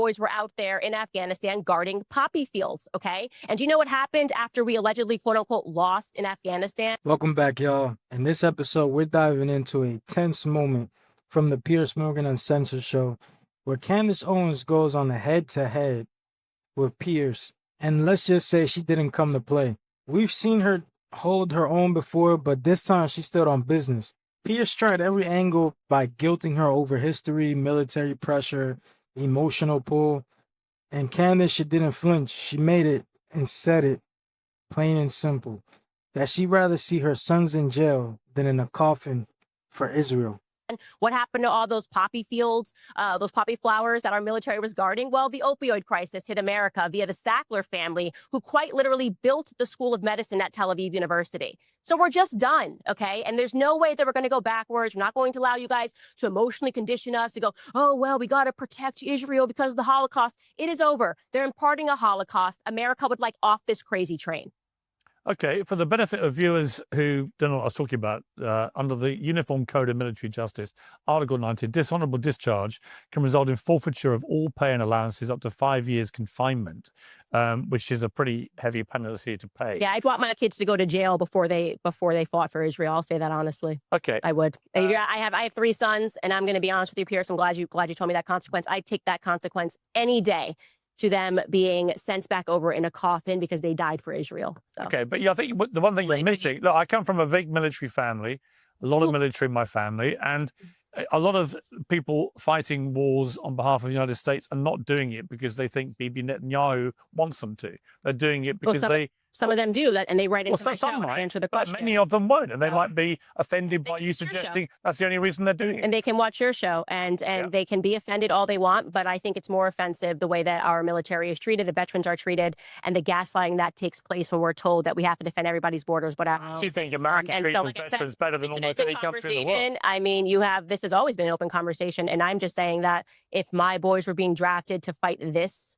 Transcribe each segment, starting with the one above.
boys were out there in Afghanistan guarding poppy fields, okay? And do you know what happened after we allegedly, quote unquote, lost in Afghanistan? Welcome back, y'all. In this episode, we're diving into a tense moment from the Piers Morgan Uncensored show, where Candace Owens goes on a head-to-head with Piers. And let's just say she didn't come to play. We've seen her hold her own before, but this time she stood on business. Piers tried every angle by guilting her over history, military pressure, emotional pull. And Candace, she didn't flinch. She made it and said it, plain and simple, that she'd rather see her sons in jail than in a coffin for Israel. What happened to all those poppy fields, those poppy flowers that our military was guarding? Well, the opioid crisis hit America via the Sackler family, who quite literally built the School of Medicine at Tel Aviv University. So we're just done, okay? And there's no way that we're going to go backwards. We're not going to allow you guys to emotionally condition us to go, oh, well, we got to protect Israel because of the Holocaust. It is over. They're imparting a Holocaust. America would like off this crazy train. Okay, for the benefit of viewers who don't know what I was talking about, under the Uniform Code of Military Justice, Article 19, dishonourable discharge can result in forfeiture of all pay and allowances up to 5 years confinement, which is a pretty heavy penalty to pay. Yeah, I'd want my kids to go to jail before they fought for Israel. I'll say that honestly. Okay, I would. I have 3 sons, and I'm going to be honest with you, Pierce. I'm glad you told me that consequence. I'd take that consequence any day to them being sent back over in a coffin because they died for Israel. So. Okay, but yeah, I think the one thing you're missing, look, I come from a big military family, a lot of military in my family, and a lot of people fighting wars on behalf of the United States are not doing it because they think Bibi Netanyahu wants them to. They're doing it because some of them do that, and they write into my show some might, and answer the question. But many of them won't, and they might be offended by you suggesting that's the only reason they're doing it. And they can watch your show, and they can be offended all they want, but I think it's more offensive the way that our military is treated, the veterans are treated, and the gaslighting that takes place when we're told that we have to defend everybody's borders. But so you think American treatment veterans better than almost any country in the world? I mean, this has always been an open conversation, and I'm just saying that if my boys were being drafted to fight this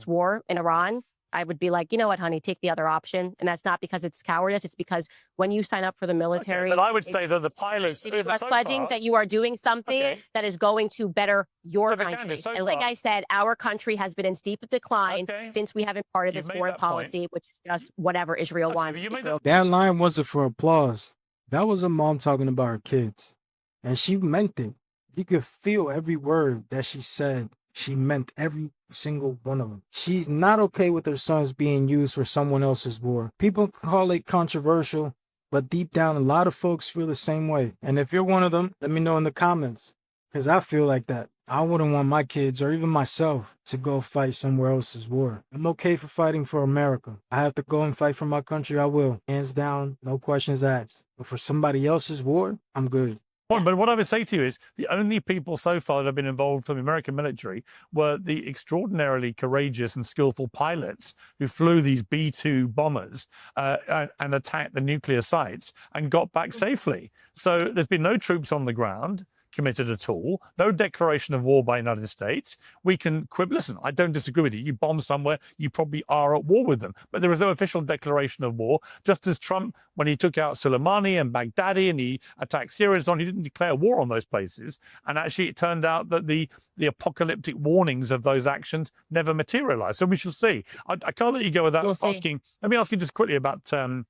war in Iran, I would be like, you know what, honey, take the other option. And that's not because it's cowardice. It's because when you sign up for the military. Okay, but I would say that the pilots are pledging that you are doing something that is going to better your country. And like I said, our country has been in steep decline since we haven't part of this foreign policy, which is just whatever Israel wants. That line wasn't for applause. That was a mom talking about her kids. And she meant it. You could feel every word that she said. She meant every single one of them. She's not okay with her sons being used for someone else's war. People call it controversial, but deep down, a lot of folks feel the same way. And if you're one of them, let me know in the comments, because I feel like that. I wouldn't want my kids or even myself to go fight somewhere else's war. I'm okay for fighting for America. I have to go and fight for my country, I will. Hands down, no questions asked. But for somebody else's war, I'm good. But what I would say to you is the only people so far that have been involved from the American military were the extraordinarily courageous and skillful pilots who flew these B-2 bombers and attacked the nuclear sites and got back safely. So there's been no troops on the ground committed at all, no declaration of war by the United States. We can quibble. Listen, I don't disagree with you. You bomb somewhere, you probably are at war with them. But there is no official declaration of war, just as Trump, when he took out Soleimani and Baghdadi and he attacked Syria and so on, he didn't declare war on those places. And actually it turned out that the apocalyptic warnings of those actions never materialized. So we shall see. I can't let you go without asking. Let me ask you just quickly about the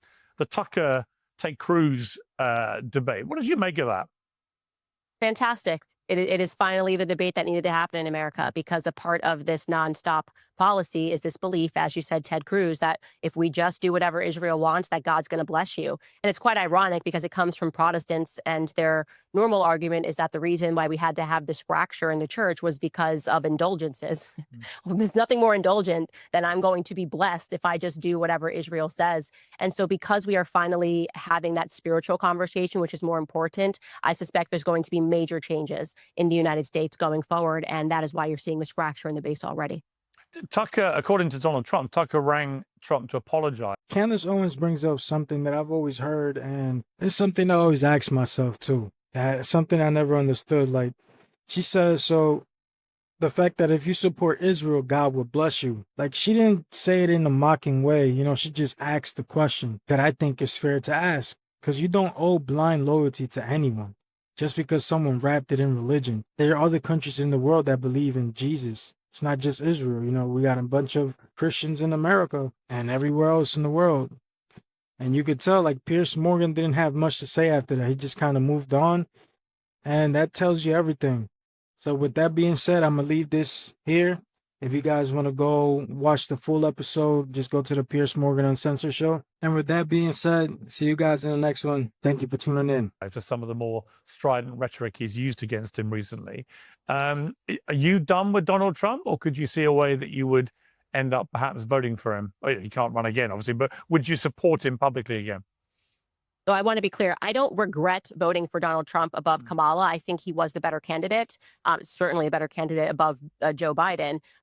Tucker-Ted Cruz debate. What did you make of that? Fantastic. It is finally the debate that needed to happen in America, because a part of this nonstop policy is this belief, as you said, Ted Cruz, that if we just do whatever Israel wants, that God's going to bless you. And it's quite ironic because it comes from Protestants, and their normal argument is that the reason why we had to have this fracture in the church was because of indulgences. Well, there's nothing more indulgent than I'm going to be blessed if I just do whatever Israel says. And so because we are finally having that spiritual conversation, which is more important, I suspect there's going to be major changes in the United States going forward. And that is why you're seeing this fracture in the base already. Tucker, according to Donald Trump, Tucker rang Trump to apologize. Candace Owens brings up something that I've always heard, and it's something I always ask myself too. That's something I never understood. Like, she says, so the fact that if you support Israel, God will bless you. Like, she didn't say it in a mocking way. You know, she just asked the question that I think is fair to ask, because you don't owe blind loyalty to anyone just because someone wrapped it in religion. There are other countries in the world that believe in Jesus. It's not just Israel. You know, we got a bunch of Christians in America and everywhere else in the world. And you could tell, like, Piers Morgan didn't have much to say after that. He just kind of moved on. And that tells you everything. So with that being said, I'm going to leave this here. If you guys want to go watch the full episode, just go to the Piers Morgan Uncensored show. And with that being said, see you guys in the next one. Thank you for tuning in. For some of the more strident rhetoric he's used against him recently. Are you done with Donald Trump, or could you see a way that you would end up perhaps voting for him? Oh, he can't run again, obviously, but would you support him publicly again? So I want to be clear. I don't regret voting for Donald Trump above Kamala. I think he was the better candidate, certainly a better candidate above Joe Biden.